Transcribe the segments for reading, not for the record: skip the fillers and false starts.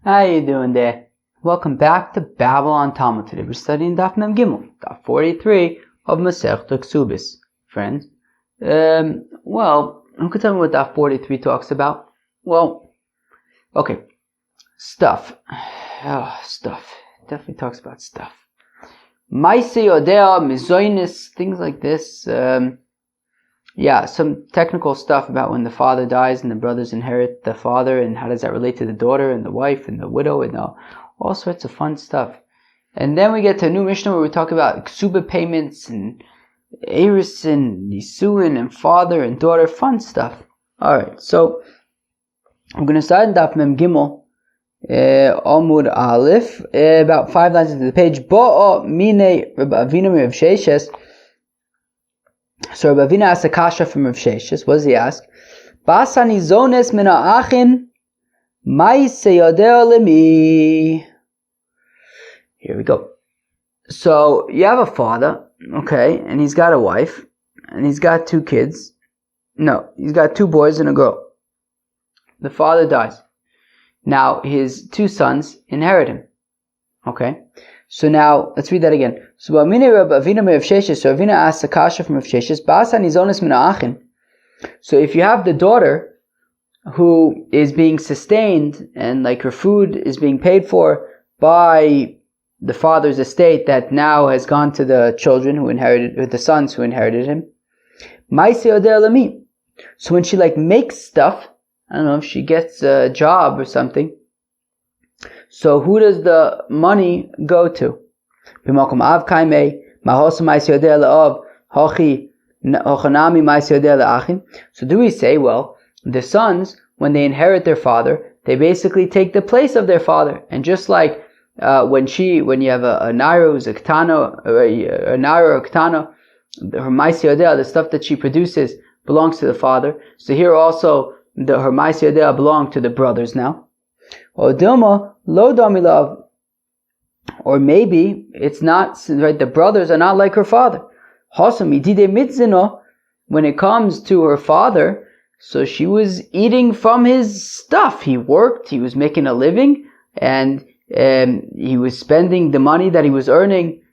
How you doing there? Welcome back to Babylon Talmud. Today we're studying Daf Mem Gimel, Daf 43 of Masechta Ksubis. Friends, who could tell me what Daf 43 talks about? Well, okay, stuff. Stuff. Definitely talks about stuff. Maise Yodea, Mizoinis, things like this. Some technical stuff about when the father dies and the brothers inherit the father, and how does that relate to the daughter and the wife and the widow, and all sorts of fun stuff. And then we get to a new Mishnah where we talk about Ksubis payments and Eris and Nisuin and father and daughter, fun stuff. Alright, so I'm going to start in Daf Mem Gimel, Amud Aleph, about 5 lines into the page. Ba'a mine Rabbi Avinu Rav Sheshes. So Rabbi Avinu asked a kasha from Rav Sheshes. What does he ask? Basani zones mina achin mai seyodeh lemi. Here we go. So you have a father, okay, and he's got a wife, and he's got 2 kids. No, he's got 2 boys and a girl. The father dies. Now his 2 sons inherit him. Okay. So now, let's read that again. So Avinu asked the kasha from Rav Sheshes, so if you have the daughter who is being sustained and like her food is being paid for by the father's estate that now has gone to the children who inherited, the sons who inherited him, so when she makes stuff, I don't know if she gets a job or something, so who does the money go to? So do we say, well, the sons, when they inherit their father, they basically take the place of their father. And just like when you have a naira who's a ktana, a naira or a ktana, her ma'aseh yodea, the stuff that she produces, belongs to the father. So here also, her ma'aseh yodea belong to the brothers now. Or Dilma, lo damilav. Or maybe it's not, right, the brothers are not like her father. When it comes to her father, so she was eating from his stuff. He worked, he was making a living, and he was spending the money that he was earning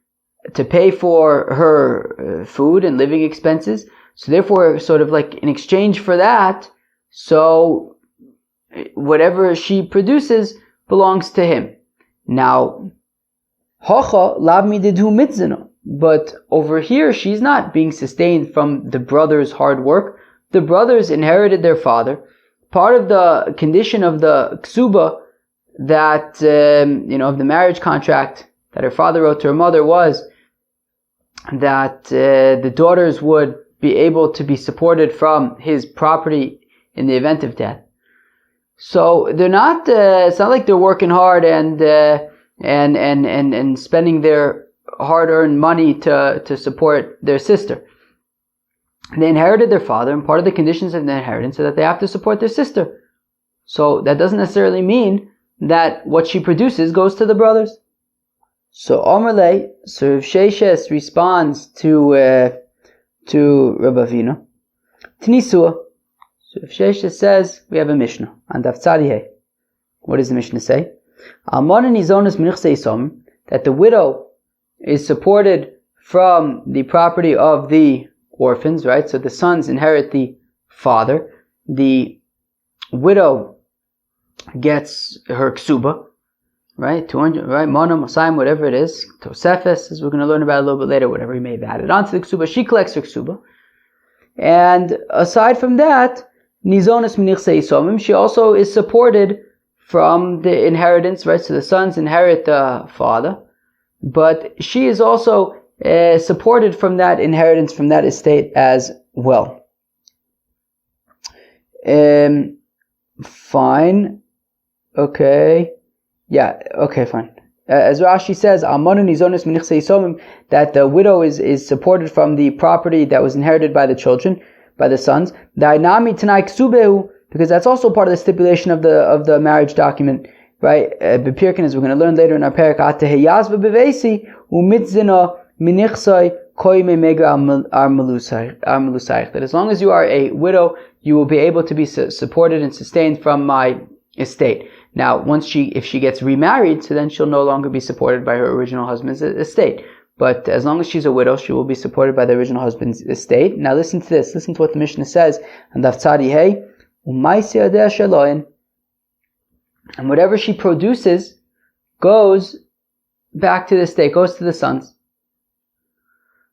to pay for her food and living expenses. So therefore, sort of like in exchange for that, so whatever she produces belongs to him. Now, but over here she's not being sustained from the brothers' hard work. The brothers inherited their father. Part of the condition of the ksuba that of the marriage contract that her father wrote to her mother was that the daughters would be able to be supported from his property in the event of death. So they're not. It's not like they're working hard and spending their hard-earned money to support their sister. They inherited their father, and part of the conditions of the inheritance is that they have to support their sister. So that doesn't necessarily mean that what she produces goes to the brothers. So Omerle, so Rav Sheshes responds to Rabbi Avinu, Tnisua. So Rav Sheshes says, we have a Mishnah on Daf Tzadihei. What does the Mishnah say? That the widow is supported from the property of the orphans, right? So the sons inherit the father. The widow gets her ksuba, right? 200, right? Mona, Mosayim, whatever it is. Tosefes, as we're going to learn about a little bit later, whatever he may have added onto the ksuba. She collects her ksuba. And aside from that, Nizonas Minichse Isomim, she also is supported from the inheritance, right? So the sons inherit the father, but she is also supported from that inheritance, from that estate as well. Fine. Okay. Yeah, okay, fine. As Rashi says, that the widow is supported from the property that was inherited by the children, by the sons. Because that's also part of the stipulation of the marriage document, right? Bepirkin, as we're going to learn later in our parak, that as long as you are a widow, you will be able to be supported and sustained from my estate. Now, if she gets remarried, so then she'll no longer be supported by her original husband's estate. But as long as she's a widow, she will be supported by the original husband's estate. Now listen to this. Listen to what the Mishnah says. And whatever she produces goes back to the estate, goes to the sons.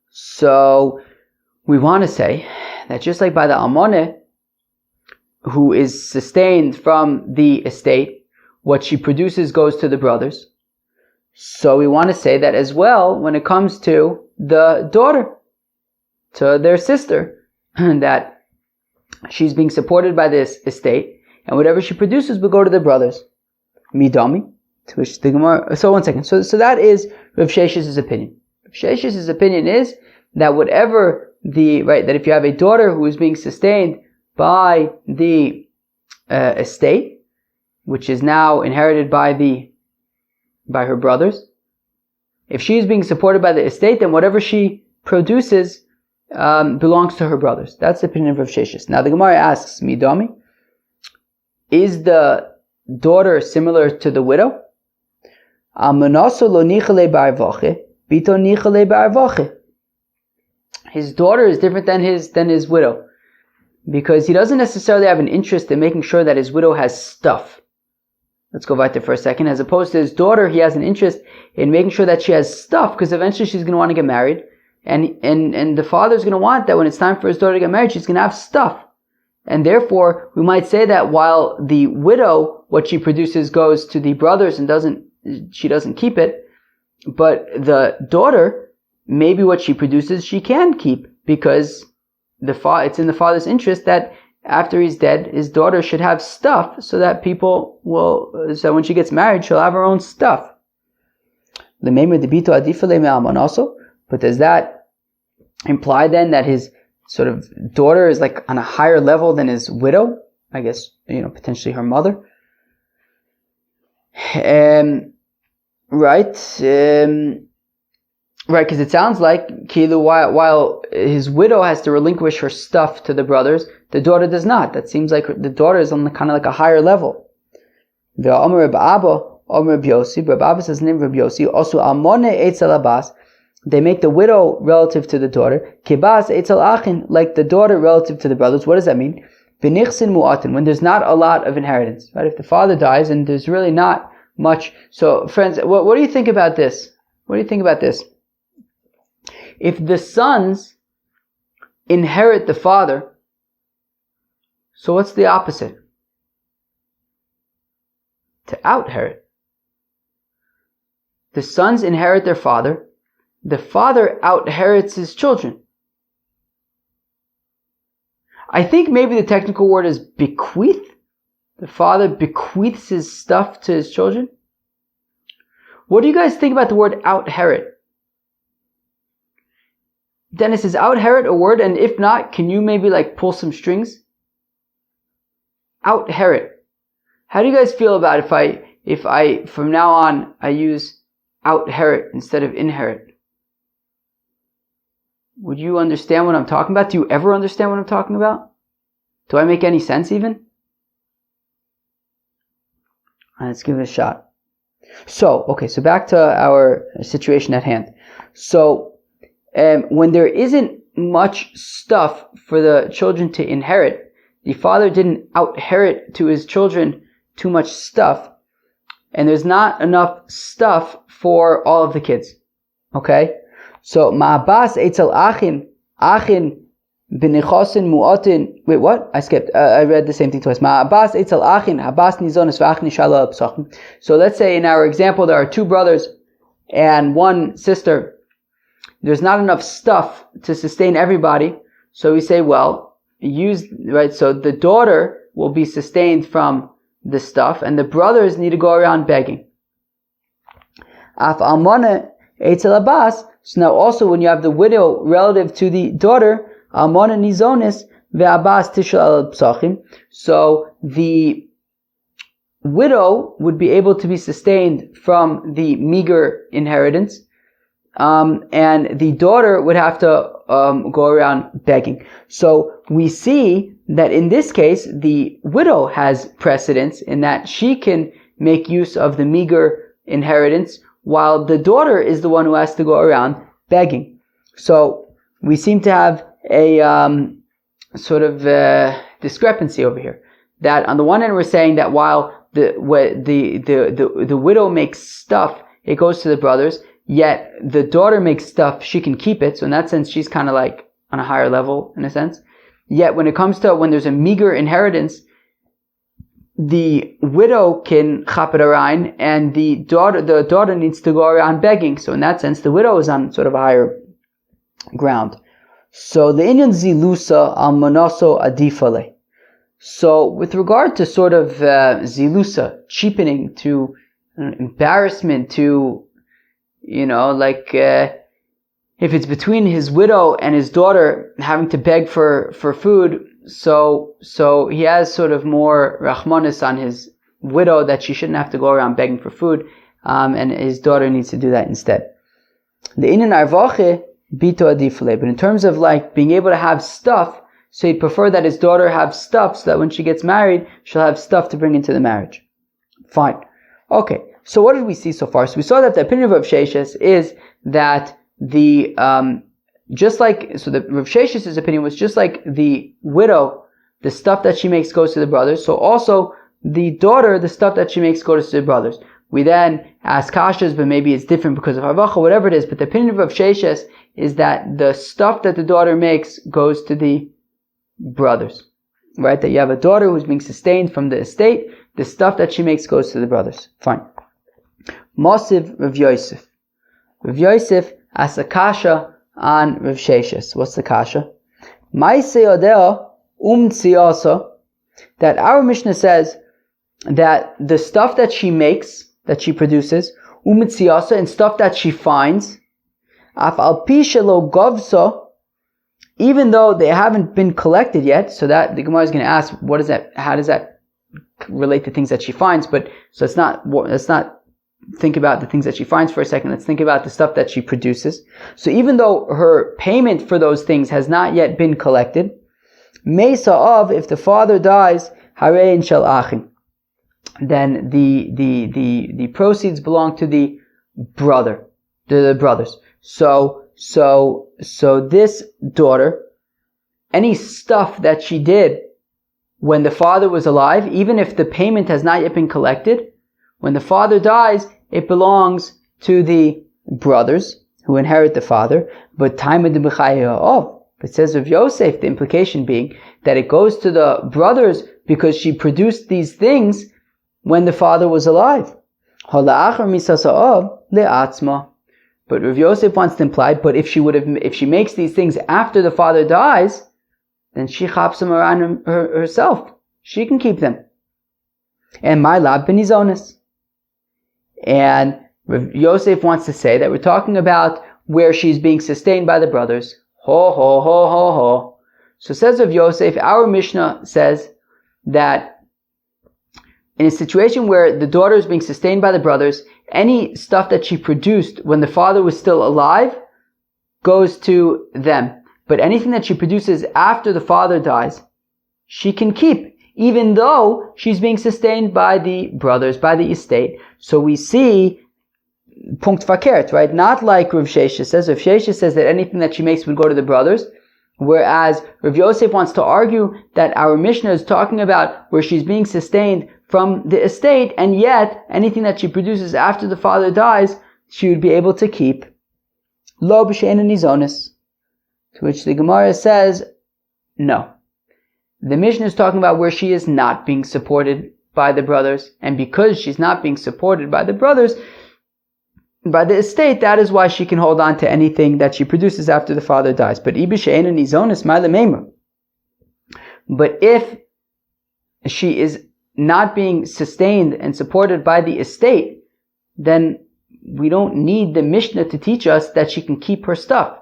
So we want to say that just like by the Almoneh, who is sustained from the estate, what she produces goes to the brothers. So we want to say that as well when it comes to the daughter, to their sister, that she's being supported by this estate, and whatever she produces will go to the brothers. Midami, to which the Gemara. So 1 second. So that is Rav Shesh's opinion. Rav Shesh's opinion is that that if you have a daughter who is being sustained by the estate, which is now inherited by her brothers, if she is being supported by the estate, then whatever she produces belongs to her brothers. That's the opinion of Rav Sheshes. Now the Gemara asks, Midami, is the daughter similar to the widow? His daughter is different than his widow, because he doesn't necessarily have an interest in making sure that his widow has stuff. Let's go back there for a second. As opposed to his daughter, he has an interest in making sure that she has stuff, because eventually she's going to want to get married, and the father's going to want that when it's time for his daughter to get married, she's going to have stuff. And therefore, we might say that while the widow, what she produces goes to the brothers and she doesn't keep it, but the daughter, maybe what she produces she can keep, because it's in the father's interest that after he's dead, his daughter should have stuff so that so when she gets married, she'll have her own stuff. But does that imply then that his sort of daughter is like on a higher level than his widow? I guess, potentially her mother. Right, because it sounds like while his widow has to relinquish her stuff to the brothers, the daughter does not. That seems like the daughter is on kind of like a higher level. The Reb Abba says the name of Reb Yossi. Also, Almoneh Eitzel Abbas. They make the widow relative to the daughter. Kibas Eitzel Achin, like the daughter relative to the brothers. What does that mean? B'nichsin mu'atin, when there's not a lot of inheritance. Right? If the father dies and there's really not much. So, friends, what do you think about this? What do you think about this? If the sons inherit the father, so what's the opposite? To outherit. The sons inherit their father. The father outherits his children. I think maybe the technical word is bequeath. The father bequeaths his stuff to his children. What do you guys think about the word outherit? Dennis, is outherit a word? And if not, can you maybe pull some strings? Outherit. How do you guys feel about if I from now on I use outherit instead of inherit? Would you understand what I'm talking about? Do you ever understand what I'm talking about? Do I make any sense even? Let's give it a shot. So back to our situation at hand. So, when there isn't much stuff for the children to inherit, the father didn't outherit to his children too much stuff, and there's not enough stuff for all of the kids. Okay? So, ma'abas eitzel achin b'nechosin mu'atin. Wait, what? I skipped. I read the same thing twice. Ma'abas eitzel achin habas nizonis v'achin shala p'sachim. So let's say in our example there are two brothers and one sister. There's not enough stuff to sustain everybody. So we say, so the daughter will be sustained from the stuff, and the brothers need to go around begging. Af almoneh eitzel abbas. So now also when you have the widow relative to the daughter, almoneh nizonis ve'abbas tishal al psachim. So the widow would be able to be sustained from the meager inheritance, and the daughter would have to go around begging. So we see that in this case, the widow has precedence in that she can make use of the meager inheritance, while the daughter is the one who has to go around begging. So we seem to have a sort of discrepancy over here. That on the one hand we're saying that while the widow makes stuff, it goes to the brothers, yet the daughter makes stuff, she can keep it. So in that sense, she's kind of like on a higher level in a sense. Yet when it comes to when there's a meager inheritance, the widow can chap it around, and the daughter needs to go around begging. So in that sense, the widow is on sort of a higher ground. So the inyan zilusa al monaso adifale. So with regard to sort of zilusa, cheapening, to embarrassment, to if it's between his widow and his daughter having to beg for food, so he has sort of more rachmanis on his widow that she shouldn't have to go around begging for food, and his daughter needs to do that instead. The inyan arvache bito adifale. But in terms of like being able to have stuff, so he'd prefer that his daughter have stuff so that when she gets married, she'll have stuff to bring into the marriage. Fine. Okay. So what did we see so far? So we saw that the opinion of Rav Sheshes is that the Rav Shesh's opinion was just like the widow, the stuff that she makes goes to the brothers. So also the daughter, the stuff that she makes goes to the brothers. We then ask kashas, but maybe it's different because of havacha, whatever it is. But the opinion of Rav Sheshes is that the stuff that the daughter makes goes to the brothers, right? That you have a daughter who's being sustained from the estate, the stuff that she makes goes to the brothers. Fine. Mosiv Rav Yosef. Rav Yosef asks a kasha on Rav Sheshes. What's the kasha? That our Mishnah says that the stuff that she makes, that she produces, and stuff that she finds, af al pi shelo govsa, even though they haven't been collected yet. So that the Gemara is going to ask, what is that? How does that relate to things that she finds? But so let's not think about the things that she finds for a second. Let's think about the stuff that she produces. So even though her payment for those things has not yet been collected, Mesa of, if the father dies, Harein shel achin, then the proceeds belong to the brothers. So this daughter, any stuff that she did when the father was alive, even if the payment has not yet been collected, when the father dies, it belongs to the brothers who inherit the father. But it says of Yosef, the implication being that it goes to the brothers because she produced these things when the father was alive. But Rav Yosef wants to imply, but if she makes these things after the father dies, then she chaps them around herself. She can keep them. And my lab benizonis. And Rav Yosef wants to say that we're talking about where she's being sustained by the brothers. Ho, ho, ho, ho, ho. So says Rav Yosef, our Mishnah says that in a situation where the daughter is being sustained by the brothers, any stuff that she produced when the father was still alive goes to them. But anything that she produces after the father dies, she can keep, even though she's being sustained by the brothers, by the estate. So we see punkt verkehrt, right? Not like Rav Sheshes says. Rav Sheshes says that anything that she makes would go to the brothers, whereas Rav Yosef wants to argue that our Mishnah is talking about where she's being sustained from the estate, and yet anything that she produces after the father dies, she would be able to keep. Lo b'she'en nizonis. To which the Gemara says, no. The Mishnah is talking about where she is not being supported by the brothers, and because she's not being supported by the brothers, by the estate, that is why she can hold on to anything that she produces after the father dies. But but if she is not being sustained and supported by the estate, then we don't need the Mishnah to teach us that she can keep her stuff.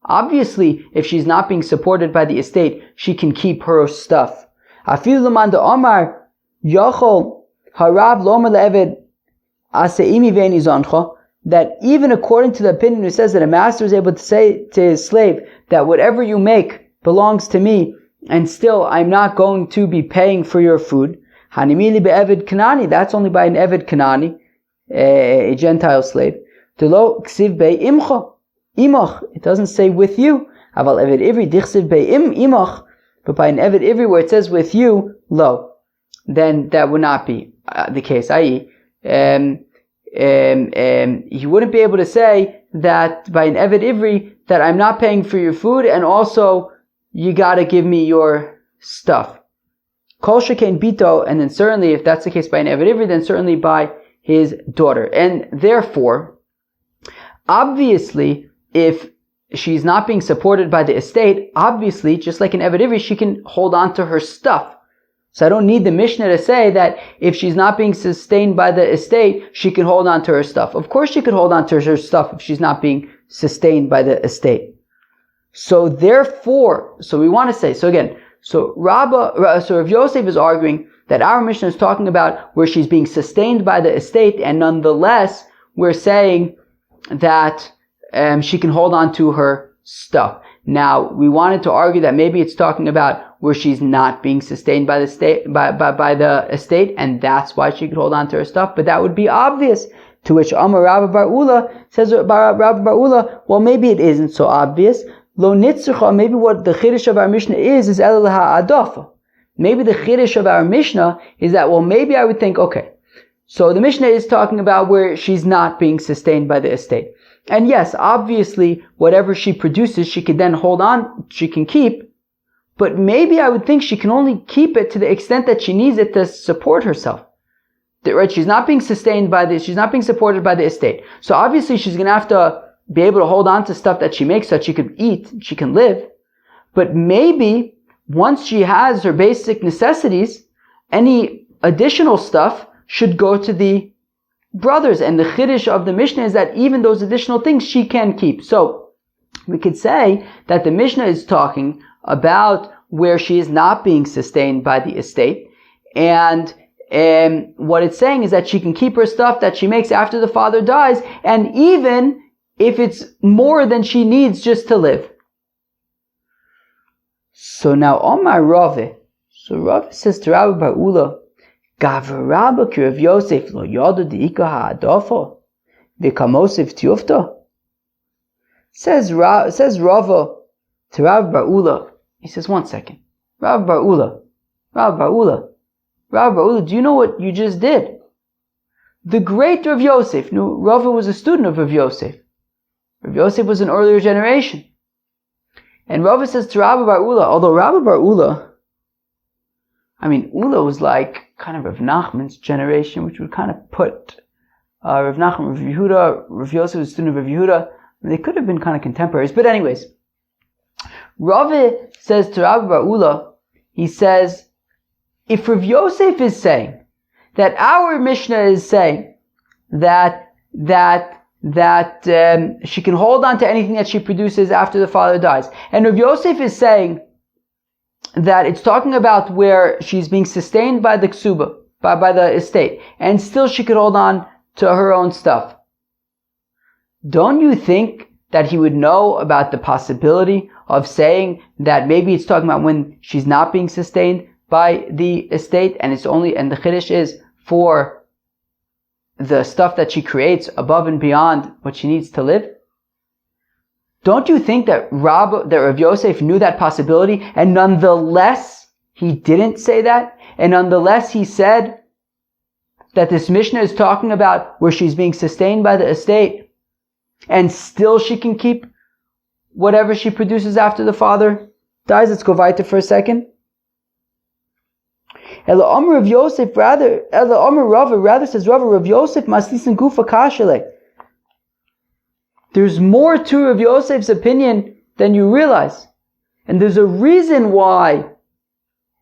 Obviously, if she's not being supported by the estate, she can keep her stuff. That even according to the opinion who says that a master is able to say to his slave that whatever you make belongs to me, and still I'm not going to be paying for your food. Hanimili be'evid Kanani, that's only by an Evid Kanani, a Gentile slave. Telo ksiv bei imcha, imach, it doesn't say with you. Aval Evid Ivri dichsiv bei imach, but by an Evid Ivri where it says with you, lo, then that would not be the case. I.e., you wouldn't be able to say that by an Evid Ivri that I'm not paying for your food and also you gotta give me your stuff. Kol shekain bito, and then certainly if that's the case by an Evid Ivri, then certainly by his daughter. And therefore, obviously, if she's not being supported by the estate, obviously, just like an Evid Ivri, she can hold on to her stuff. So I don't need the Mishnah to say that if she's not being sustained by the estate, she can hold on to her stuff. Of course she could hold on to her stuff if she's not being sustained by the estate. So therefore, so we want to say, so again, so Rav Yosef is arguing that our Mishnah is talking about where she's being sustained by the estate, and nonetheless, we're saying that she can hold on to her stuff. Now, we wanted to argue that maybe it's talking about where she's not being sustained by the state, by the estate, and that's why she could hold on to her stuff, but that would be obvious. To which Amar Rabbi Bar Ula says, Rabbi Bar Ula, well, maybe it isn't so obvious. Lo nitzrucha, maybe what the chiddush of our Mishnah is el ha'adafa. Maybe the chiddush of our Mishnah is that, well, maybe I would think, okay, so the Mishnah is talking about where she's not being sustained by the estate. And yes, obviously, whatever she produces, she can then hold on, she can keep, but maybe I would think she can only keep it to the extent that she needs it to support herself. Right? She's not being sustained by she's not being supported by the estate. So obviously she's going to have to be able to hold on to stuff that she makes so that she could eat, she can live. But maybe once she has her basic necessities, any additional stuff should go to the brothers. And the chiddush of the Mishnah is that even those additional things she can keep. So we could say that the Mishnah is talking about where she is not being sustained by the estate. And what it's saying is that she can keep her stuff that she makes after the father dies, and even if it's more than she needs just to live. So now Omar Rave, so Rave says to Rabbi Bar Ula, Gavarabba ki Rav Yosef lo yodu deika ha'adofo v'kamosif tiufta. Says Rava to Rabbi Bar Ula, he says, one second, Rabbi Bar Ula, do you know what you just did? The great Rav Yosef, Rava was a student of Rav Yosef. Rav Yosef was an earlier generation. And Rava says to Rabbi Bar Ula, although Rabbi Bar Ula, Ula was like kind of Rav Nachman's generation, which would kind of put Rav Nachman, Rav Yehuda, Rav Yosef was a student of Rav Yehuda. They could have been kind of contemporaries. But anyways, Rava says to Rabbi Bar Ula, he says, if Rav Yosef is saying that our Mishnah is saying that she can hold on to anything that she produces after the father dies, and Rav Yosef is saying that it's talking about where she's being sustained by the Ksuba, by the estate, and still she could hold on to her own stuff, don't you think that he would know about the possibility of saying that maybe it's talking about when she's not being sustained by the estate, and the chiddush is for the stuff that she creates above and beyond what she needs to live? Don't you think that Rav Yosef knew that possibility, and nonetheless he didn't say that, and nonetheless he said that this Mishnah is talking about where she's being sustained by the estate, and still she can keep whatever she produces after the father dies? Let's go weiter for a second. Ela Omer Rav Yosef, rather says Rav Yosef maslisin gufa kashele. There's more to Rav Yosef's opinion than you realize. And there's a reason why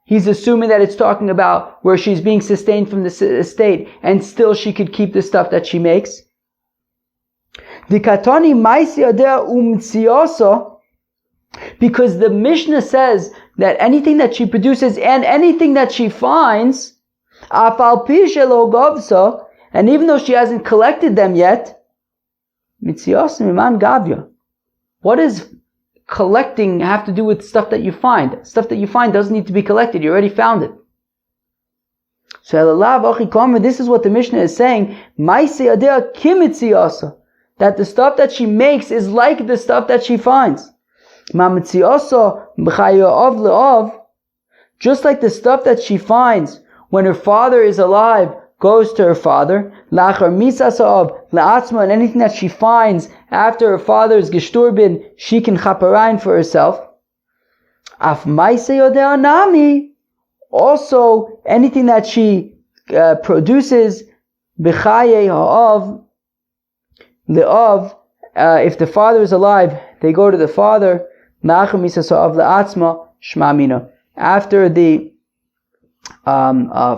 he's assuming that it's talking about where she's being sustained from the estate and still she could keep the stuff that she makes. Because the Mishnah says that anything that she produces and anything that she finds, and even though she hasn't collected them yet, what does collecting have to do with stuff that you find? Stuff that you find doesn't need to be collected. You already found it. So this is what the Mishnah is saying. That the stuff that she makes is like the stuff that she finds. Just like the stuff that she finds when her father is alive goes to her father. And anything that she finds after her father's gesturbin, she can chaparain for herself. Also, anything that she produces, if the father is alive, they go to the father. After the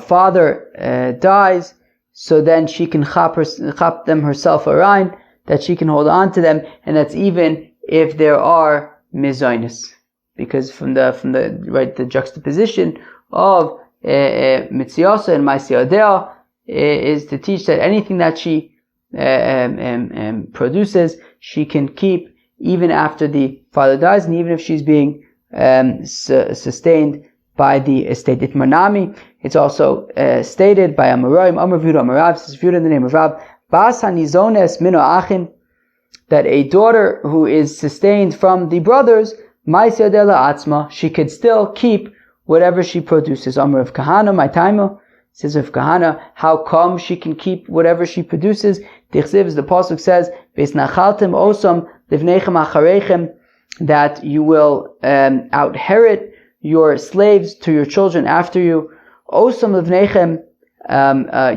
father dies, so then she can chap them herself arayin, that she can hold on to them, and that's even if there are mizainis, because from the juxtaposition of mitziasa and ma'aseh is to teach that anything that she produces, she can keep even after the father dies, and even if she's being sustained by the estate. Itmanami, it's also stated by Amoraim, Amar Viuda Amarav, this is Viuda in the name of Rav, Bas hanizones mino achin, that a daughter who is sustained from the brothers, ma'aseh adela atzma, she could still keep whatever she produces. Amar of Kahana, my taimo, says of Kahana, how come she can keep whatever she produces? The pasuk says, Vesnachaltem osam livnechem acharechem, that you will outherit your slaves to your children after you. Osam livnechem,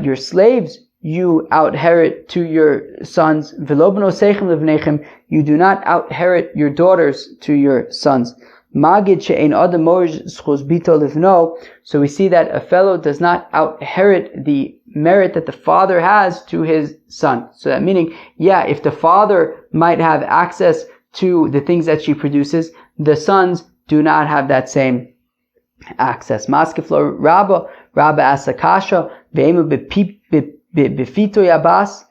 your slaves you outherit to your sons. Velobno sechem livnechem, you do not outherit your daughters to your sons. Magid she'ein adam morish schus bito livno. So we see that a fellow does not outherit the merit that the father has to his son. So that meaning, if the father might have access to the things that she produces, the sons do not have that same access. Maskeflo Rabba asakasha ve'emu befito yabas.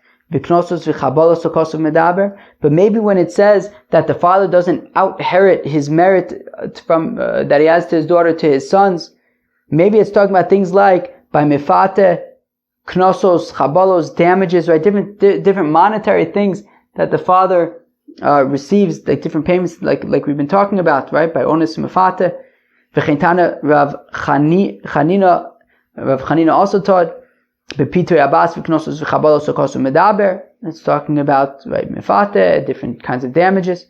But maybe when it says that the father doesn't outherit his merit from that he has to his daughter to his sons, maybe it's talking about things like by mefate, knosos, chabalos, damages, right? Different monetary things that the father receives, like different payments, like we've been talking about, right? By onus mefate. V'chentana Rav Chanina also taught. It's talking about, right, mefate, different kinds of damages.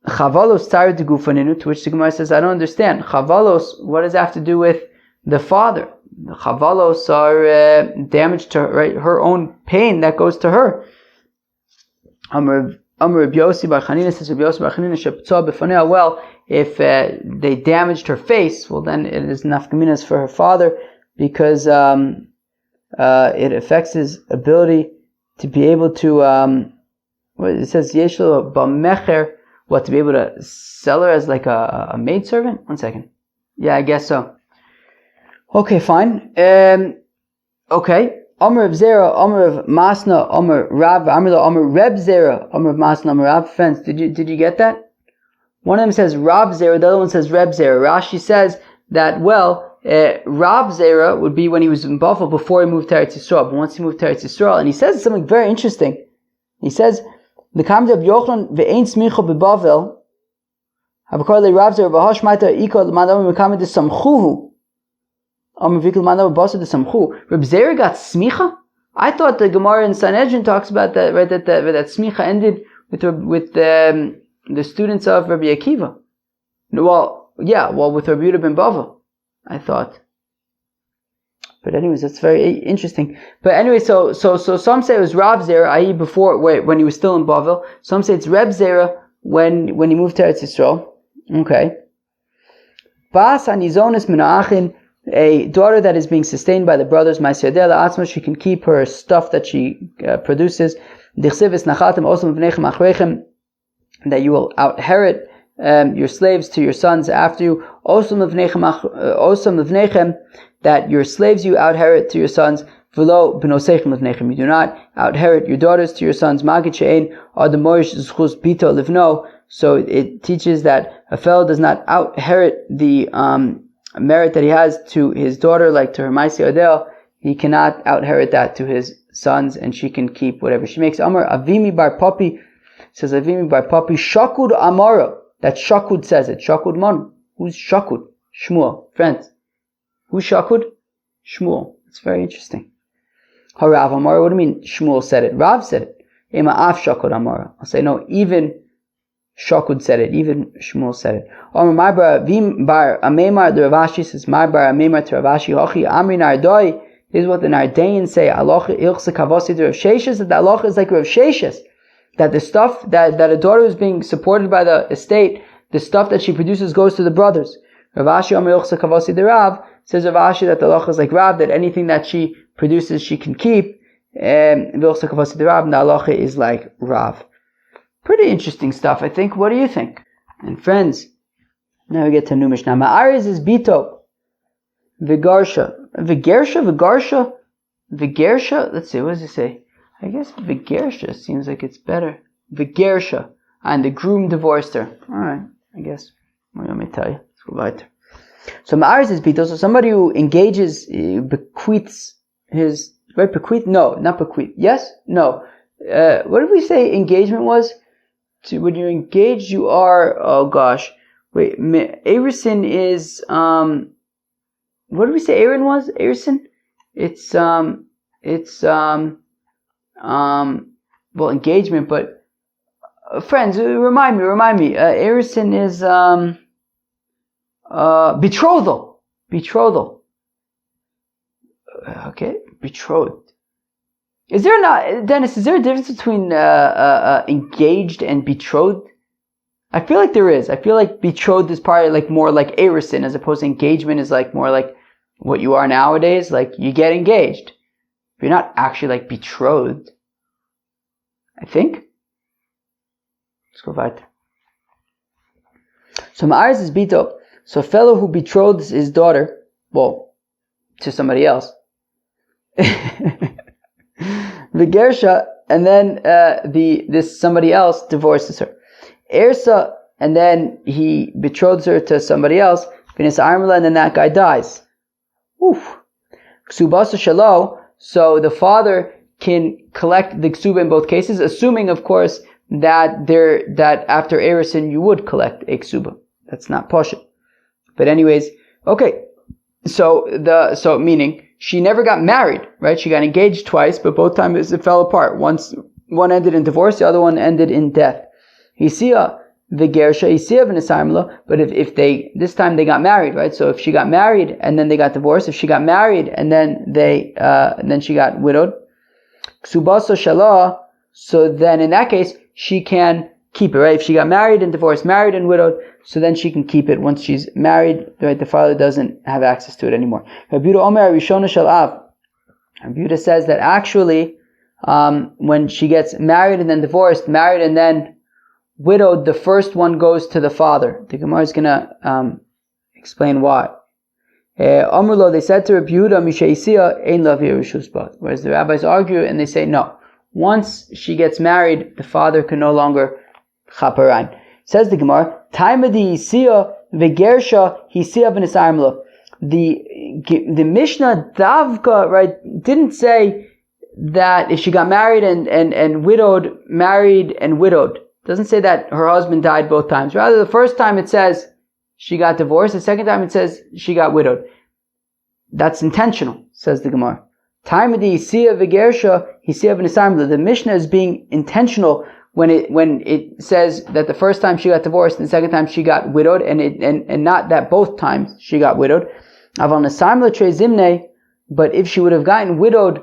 Chavalos tzara de gufaninu, to which the Gemara says, I don't understand. Chavalos, what does that have to do with the father? The chavalos are damage to her, right, her own pain that goes to her. Amar Reb Yossi Bar Chanina says, Reb Yossi Bar Chanina sheptzah b'fanei. Well, if they damaged her face, well then it is nafkaminas for her father, because it affects his ability to be able to it says yeshlo b'mecher, to be able to sell her as like a maidservant. 1 second. I guess so. Okay, fine. Okay. Amar of Zera, Amar of Masna, Amar Rav, Amar Reb Zera, Amar of Masna, Amar Rav. Friends, did you get that? One of them says Rav Zera, the other one says Reb Zera. Rashi says that, Rav Zera would be when he was in Bavel before he moved to Eretz Yisrael. But once he moved to Eretz Yisrael, and he says something very interesting. He says, the Kamd of Yochanan ve'ein smicha beBavel, havakar le Rav Zera v'hash ma'ita iko l'madam mekamid desamchuhu, amar vikul madam b'basa desamchu. Reb Zera got smicha? I thought the Gemara in Sanhedrin talks about that, right? That smicha ended with the students of Rabbi Akiva. Well, with Rabbi Yehuda ben Bavel, I thought. But anyways, that's very interesting. But anyway, so some say it was Rav Zera, i.e. before, when he was still in Bavel. Some say it's Reb Zera when he moved to Eretz Yisrael. Okay. Bas anizonis mina'achin, a daughter that is being sustained by the brothers, ma'aseh atzma, she can keep her stuff that she produces. Dichsivis nachatem osam v'nechem achrechem, that you will outherit your slaves to your sons after you. Osam levnechem, that your slaves you outherit to your sons. V'lo b'nosechem levnechem, you do not outherit your daughters to your sons. Magid she'ein adam morish zchus bito livno. So it teaches that a fellow does not outherit the merit that he has to his daughter, like to her Maisi Adel, he cannot out-inherit that to his sons, and she can keep whatever she makes. Amar Avimi bar Papi, says Avimi bar Papi, Shakud Amara. That Shakud says it. Shakud man. Who's Shakud? Shmuel. Friends. Who's Shakud? Shmuel. It's very interesting. Harav Amara, what do you mean Shmuel said it? Rav said it. Ema af Shakud Amara. I'll say no, even Shakud said it, even Shmuel said it. Amar my bar Vim bar Amemar, the Ravashi says, my bar Amemar to Ravashi, Hochi Amri Nardoi. This is what the Nardaeans say, Allah ilchse kavasi to Rav Sheshes, that the Allah is like Rav Sheshes. That the stuff, that a daughter is being supported by the estate, the stuff that she produces goes to the brothers. Ravashi Amar ilchse kavasi de Rav, says Ravashi that the Allah is like Rav, that anything that she produces she can keep, and ilchse kavasi de Rav, and the Allah is like Rav. Pretty interesting stuff, I think. What do you think? And friends, now we get to new Mishnah. Ma'ariz is Bito. Vigarsha. Vigarsha? Let's see, what does it say? I guess Vigarsha seems like it's better. Vigarsha. And the groom divorced her. Alright, I guess. Well, let me tell you. Let's go weiter. So Ma'ariz is Bito. So somebody who engages, bequeaths his, right? Bequeath? No, not bequeath. Yes? No. What did we say engagement was? When you're engaged, you are, oh gosh. Wait, Arison is, what did we say Aaron was? Arison? It's well, engagement, but, friends, remind me, Arison is, betrothal. Okay, betrothed. Is there not, Dennis, is there a difference between engaged and betrothed? I feel like there is. I feel like betrothed is probably like more like Arison, as opposed to engagement is like more like what you are nowadays. Like you get engaged. You're not actually like betrothed. I think. Let's go weiter. So Ma'ariz is Bito. So a fellow who betroths his daughter, well, to somebody else. Vigersha, and then this somebody else divorces her. Ersa, and then he betroths her to somebody else. Finis Armela, and then that guy dies. Oof. Ksubas shalo. So the father can collect the ksuba in both cases, assuming, of course, that after Erison you would collect a ksuba. That's not poshut. But anyways, okay. So meaning she never got married, right? She got engaged twice, but both times it fell apart. One ended in divorce, the other one ended in death. Hisiya v'gersha, hisiya v'nesaimla. But if this time they got married, right? So if she got married and then they got divorced, if she got married and then then she got widowed, ksubaso shalah. So then in that case she can keep it, right? If she got married and divorced, married and widowed, so then she can keep it once she's married, right? The father doesn't have access to it anymore. Rabbi Omer Rishona Shel Av. Rabbi says that actually, when she gets married and then divorced, married and then widowed, the first one goes to the father. The Gemara is gonna explain why. Amrlo, they said to Rabbi Yehuda, Mishaisia Ein Lav Yerushus Bat. Whereas the rabbis argue and they say no. Once she gets married, the father can no longer chaperan. Says the Gemara, Taimadi Yisiya Vegersha Hisiya V'Nisarmla. The Mishnah Davka, right, didn't say that if she got married and widowed, married and widowed. It doesn't say that her husband died both times. Rather, the first time it says she got divorced, the second time it says she got widowed. That's intentional, says the Gemara. Taimadi Yisiya Vegersha Hisiya V'Nisarmla. The Mishnah is being intentional when it says that the first time she got divorced and the second time she got widowed, and not that both times she got widowed. But if she would have gotten widowed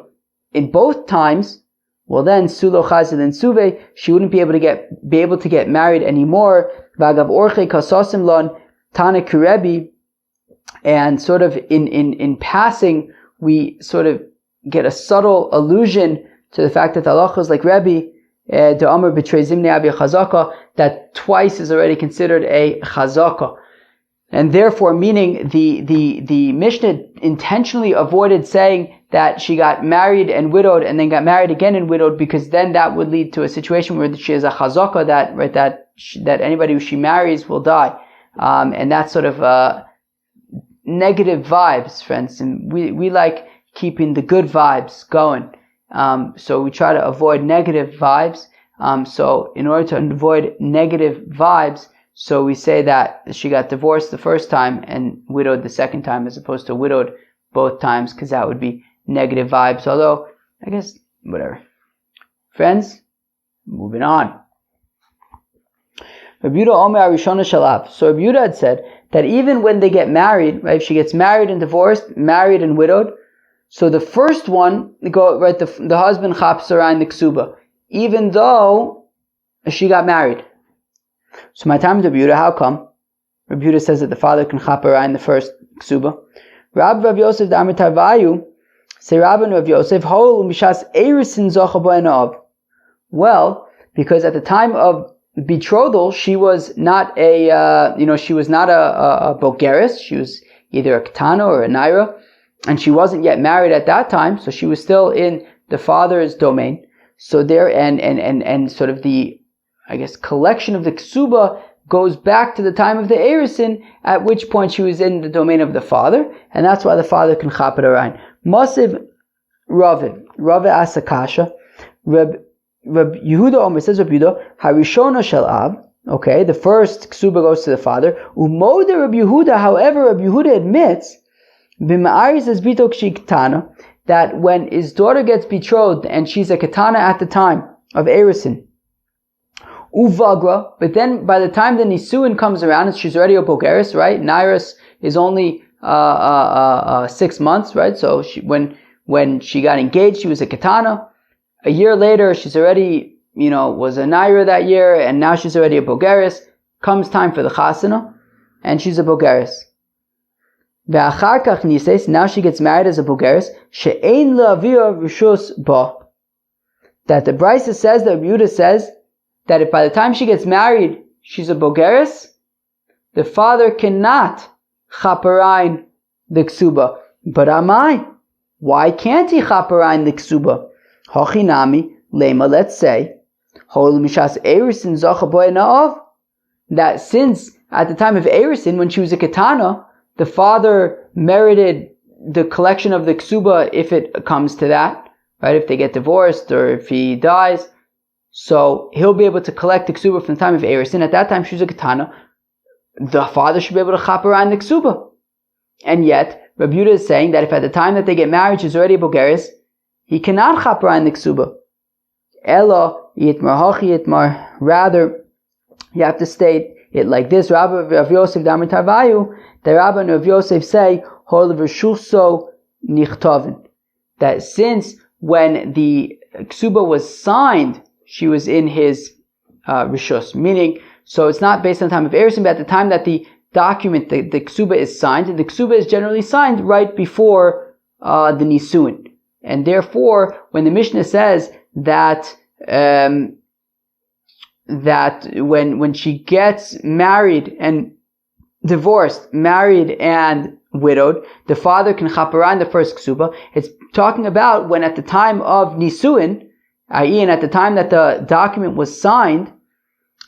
in both times, well then sulo chazil and suve, she wouldn't be able to get married anymore. Vagav orche kasasim lon tana kurebi, and sort of in passing we sort of get a subtle allusion to the fact that the halacha is like Rebbe. The Amr betrays Zimne Abi Chazaka, that twice is already considered a Chazaka. And therefore, meaning the Mishnah intentionally avoided saying that she got married and widowed and then got married again and widowed, because then that would lead to a situation where she is a Chazaka, that anybody who she marries will die. And that's sort of, negative vibes, friends, and we like keeping the good vibes going. So we try to avoid negative vibes. So in order to avoid negative vibes, so we say that she got divorced the first time and widowed the second time, as opposed to widowed both times, because that would be negative vibes. Although, I guess, whatever. Friends, moving on. Rabbi Yehuda Omer Arishona Shalav. So Rabbi Yehuda had said that even when they get married, right, if she gets married and divorced, married and widowed, so the first one, the husband chaps around the ksuba, even though she got married. So my time with Rabbi Yehuda, how come? Rabbi Yehuda says that the father can chap around the first ksuba. Rav Yosef Damar Tarvayu, say Rabbi Rav Yosef, hol mishas erisin zocha bo'enav. Well, because at the time of betrothal, she was not a bogeres. She was either a ketana or a naira, and she wasn't yet married at that time, so she was still in the father's domain. So there, and sort of the, I guess, collection of the ksuba goes back to the time of the erisin, at which point she was in the domain of the father, and that's why the father can chap it around. Masiv Rave Asakasha, Reb Yehuda Omer says, Reb Yehuda, Harishona Shel Av, okay, the first ksuba goes to the father. Umoda Reb Yehuda, however, Reb Yehuda admits, B'ma'aris as bito k'shi ketana, that when his daughter gets betrothed and she's a ketana at the time of erisin, uvagra, but then by the time the nisuin comes around, and she's already a bogeris, right? Nairis is only 6 months, right? So when she got engaged, she was a ketana. A year later, she's already, was a naira that year, and now she's already a bogeris. Comes time for the chasana, and she's a bogeris. Ve'achar kach nises, now she gets married as a bogeris. She'ein le'avia rishus ba. That the Brisa says, that Yehuda says, that if by the time she gets married, she's a bogeris, the father cannot chaparain the ksuba. But amai, why can't he chaparain the ksuba? Hochinami lema, let's say, hol mishas erisin zocha bo'enav, that since at the time of erisin, when she was a ketana, the father merited the collection of the ksuba if it comes to that, right? If they get divorced or if he dies, so he'll be able to collect the ksuba from the time of erisin. At that time, she was a ketana. The father should be able to chap around the ksuba. And yet, Rabbi Yehuda is saying that if at the time that they get married, she's already a bogeris, he cannot chap around the ksuba. Elo yitmar hachi yitmar. Rather, you have to state it like this. Rabbi Rav Yosef Damar Tarvayu, the Rabbi and Rav Yosef say, hol v'shulso nichtavin, that since when the ksuba was signed, she was in his rishus. Meaning, so it's not based on the time of erisin, but at the time that the document, the ksuba is signed, and the ksuba is generally signed right before the nisuin. And therefore, when the Mishnah says that when she gets married and divorced, married and widowed, the father can chaparan the first ksuba. It's talking about when at the time of nisuin, i.e., and at the time that the document was signed,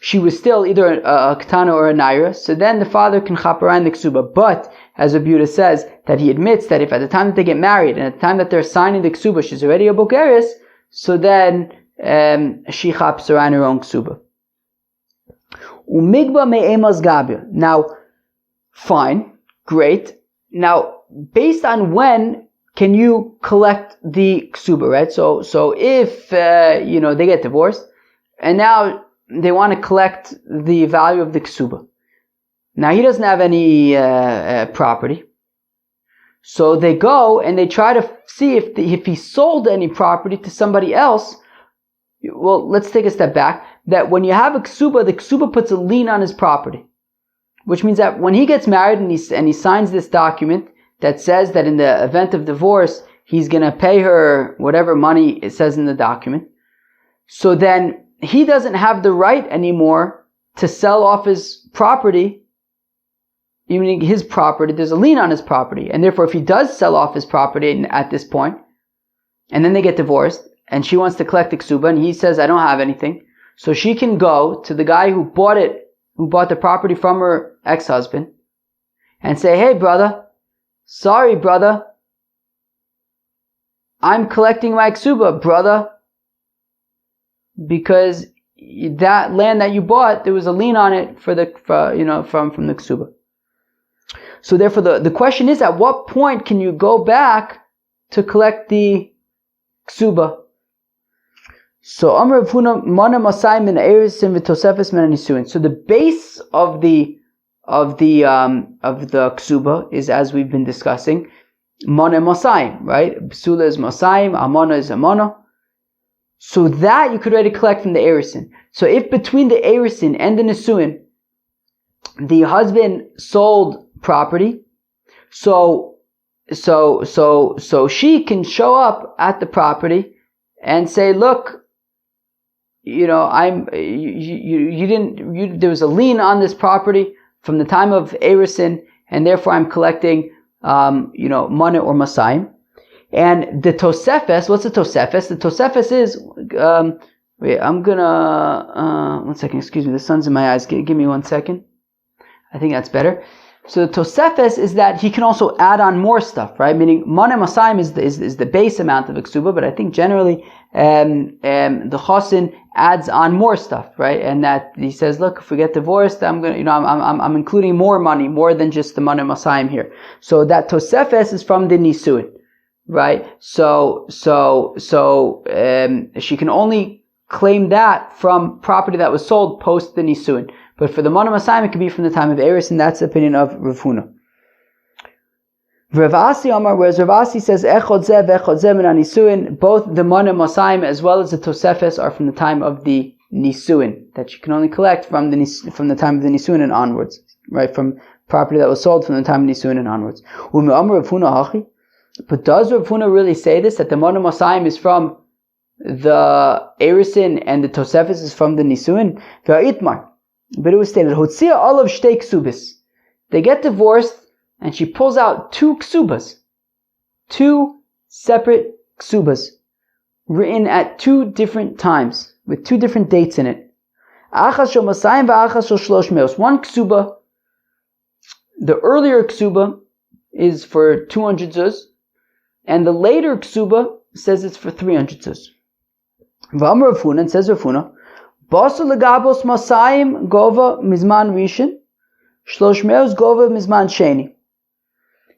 she was still either a ketana or a naira, so then the father can chaparan the ksuba. But, as Rabbi Yehuda says, that he admits that if at the time that they get married, and at the time that they're signing the ksuba, she's already a bogeris, so then she chaps around her own ksuba. Umigba me'emas gabir. Now, fine, great. Now, based on when can you collect the ksuba, right? So if, they get divorced, and now they want to collect the value of the ksuba. Now, he doesn't have any property. So they go and they try to see if he sold any property to somebody else. Well, let's take a step back. That when you have a ksuba, the ksuba puts a lien on his property. Which means that when he gets married and he signs this document that says that in the event of divorce, he's going to pay her whatever money it says in the document. So then he doesn't have the right anymore to sell off his property. Even his property, there's a lien on his property. And therefore, if he does sell off his property at this point, and then they get divorced, and she wants to collect the ksuba, and he says, I don't have anything. So she can go to the guy who bought the property from her ex-husband, and say, hey brother, sorry, brother, I'm collecting my ksuba, brother, because that land that you bought, there was a lien on it from the ksuba. So therefore, the question is, at what point can you go back to collect the ksuba? So Amar Rav Huna Mana Masai Min Eirisin V'Tosefes Min Nisuin. So the base of the ksuba is, as we've been discussing, Mana Masai, right? Psula is Masai, Amana is Amana. So that you could already collect from the Eirisin. So if between the Eirisin and the Nisuin, the husband sold property, so she can show up at the property and say, look, there was a lien on this property from the time of Eirisin, and therefore I'm collecting, money or Masayim. And the Tosefes, what's the Tosefes? The Tosefes is, I'm gonna, one second, excuse me, the sun's in my eyes, give me 1 second. I think that's better. So the Tosefes is that he can also add on more stuff, right? Meaning, Mana Masayim is the base amount of a ksuba, but I think generally, the Chosin adds on more stuff, right? And that he says, look, if we get divorced, I'm including more money, more than just the Mana Masayim here. So that Tosefes is from the Nisuin, right? So she can only claim that from property that was sold post the Nisuin. But for the Mana Masayim, it could be from the time of Eris, and that's the opinion of Rav Huna. Rav Asi Amar, whereas Rav Asi says, Echod zeh v'echod zeh min ha-nisuin, both the Mana Masayim as well as the Tosefes are from the time of the Nisuin, that you can only collect from the time of the Nisuin and onwards, right? From property that was sold from the time of Nisuin and onwards. But does Rav Huna really say this, that the Mana Masayim is from the Erisin and the Tosefes is from the Nisuin? V'ha'itmar. But it was stated, Hotzia olav shtei Ksubis. They get divorced, and she pulls out 2 Ksubas. 2 separate Ksubas. Written at 2 different times, with 2 different dates in it. Achas shel Masayim v'achas shel Shlosh Meos. One Ksuba, the earlier Ksuba is for 200 zuz, and the later Ksuba says it's for 300 zuz. V'amar Rav Huna, and says Rav Huna, Basu legabos Masayim gova mizman rishon, Shlosh Meos gova mizman sheni.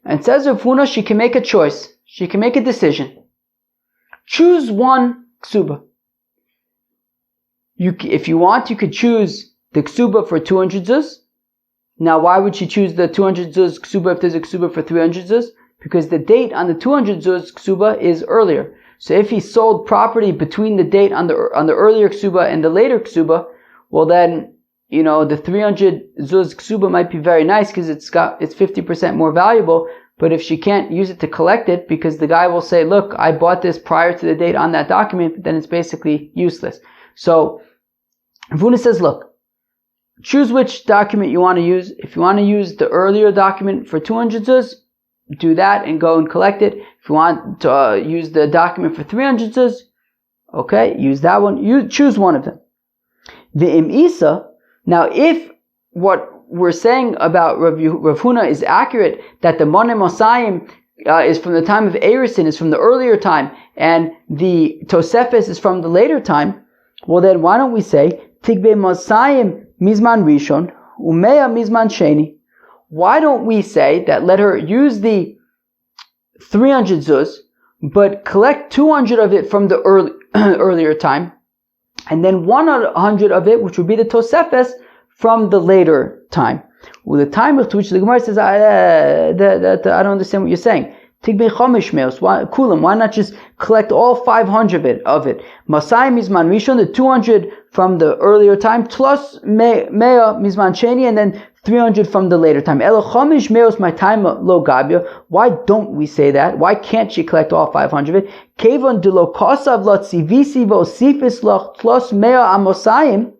And says Rav Huna, she can make a choice. She can make a decision. Choose one ksuba. If you want, you could choose the ksuba for 200 zuz. Now, why would she choose the 200 zuz ksuba if there's a ksuba for 300 zuz? Because the date on the 200 zuz ksuba is earlier. So if he sold property between the date on the earlier ksuba and the later ksuba, well then, the 300 zuz ksuba might be very nice because it's 50% more valuable. But if she can't use it to collect it, because the guy will say, look, I bought this prior to the date on that document, then it's basically useless. So Rav Huna says, look, choose which document you want to use. If you want to use the earlier document for 200 zuz, do that and go and collect it. If you want to use the document for 300 zuz, okay, use that one. You choose one of them. The Isa. Now, if what we're saying about Rav Huna is accurate, that the Mana Masayim is from the time of Erisin, is from the earlier time, and the Tosefes is from the later time, well then why don't we say Tigbe Masayim Mizman Rishon Umeya Mizman Sheni? Why don't we say that let her use the 300 zuz, but collect 200 of it from the earlier time, and then 100 of it, which would be the Tosefes, from the later time. Well, the time to which the Gemara says, I don't understand what you're saying. Tigbei chomish meos, why not just collect all 500 of it? Masayim mizman rishon, the 200 from the earlier time, plus mea mizman sheni, and then 300 from the later time. Elo chomish meos my time lo gabia. Why don't we say that? Why can't she collect all 500 of it? Kevon de lo kosav lo tzivisi v'osifis lo plus mea amosayim.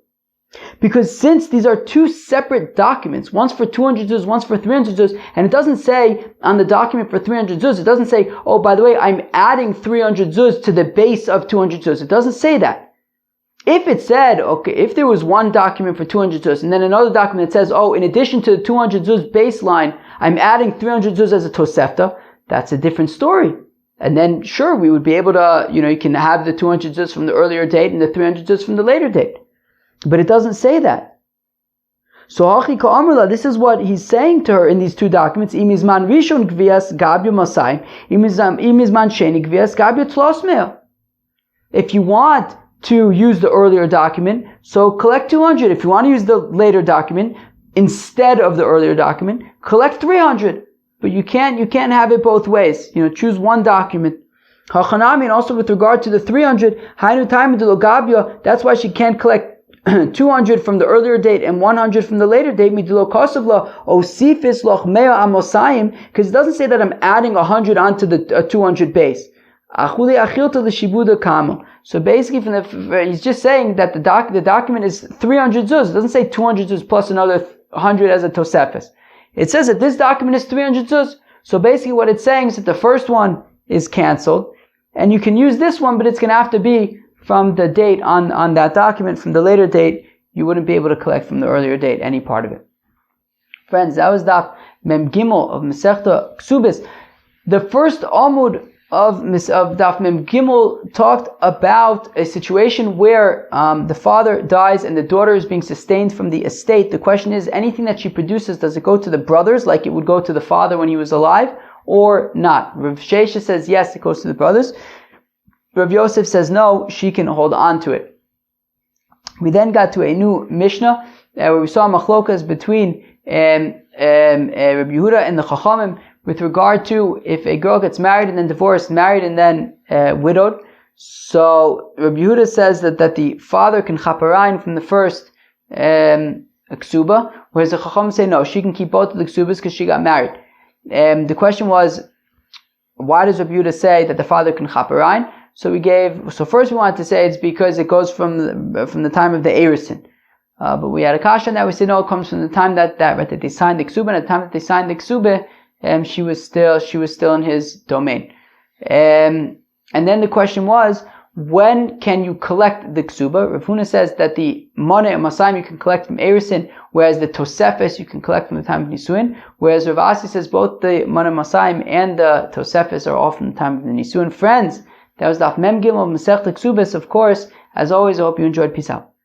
Because since these are 2 separate documents, one's for 200 zuz, one's for 300 zuz, and it doesn't say on the document for 300 zuz, it doesn't say, oh, by the way, I'm adding 300 zuz to the base of 200 zuz. It doesn't say that. If it said, okay, if there was one document for 200 zuz, and then another document that says, oh, in addition to the 200 zuz baseline, I'm adding 300 zuz as a tosefta, that's a different story. And then, sure, we would be able to, you can have the 200 zuz from the earlier date and the 300 zuz from the later date. But it doesn't say that. So Hachi Ka'amrla, this is what he's saying to her in these two documents. Imizman Rishon Gvias Gabya Masayim, Imizman Sheni Gvias Gabya Tlosmeo. If you want to use the earlier document, so collect 200. If you want to use the later document instead of the earlier document, collect 300. But you can't have it both ways. Choose one document. Hachanami, and also with regard to the 300, Hainu Time Gabya, that's why she can't collect 200 from the earlier date and 100 from the later date, because it doesn't say that I'm adding 100 onto the 200 base. So basically, he's just saying that the document is 300 zuz. It doesn't say 200 zuz plus another 100 as a tosefes. It says that this document is 300 zuz. So basically what it's saying is that the first one is cancelled, and you can use this one, but it's going to have to be from the date on that document. From the later date, you wouldn't be able to collect from the earlier date any part of it. Friends, that was Daf Mem Gimel of Masechta Ksubis. The first Amud of Daf Mem Gimel talked about a situation where the father dies and the daughter is being sustained from the estate. The question is, anything that she produces, does it go to the brothers like it would go to the father when he was alive, or not? Rav Shesha says yes, it goes to the brothers. Rav Yosef says no, she can hold on to it. We then got to a new Mishnah where we saw machlokas between Rabbi Yehuda and the Chachamim with regard to if a girl gets married and then divorced, married and then widowed. So Rabbi Yehuda says that the father can chaparain from the first ksuba, whereas the Chachamim say no, she can keep both of the ksubas because she got married. The question was, why does Rabbi Yehuda say that the father can chaparain? So first we wanted to say it's because it goes from the time of the Erisin. But we had a kasha that we said no, it comes from the time that they signed the ksuba, and at the time that they signed the ksuba, she was still in his domain. And then the question was, when can you collect the ksuba? Rav Huna says that the money and masayim you can collect from Erisin, whereas the tosefes you can collect from the time of Nisuin. Whereas Rav Asi says both the money masayim and the tosefes are all from the time of the Nisuin. Friends, that was Daf Mem Gimel of Masechta Ksubis. Of course, as always, I hope you enjoyed. Peace out.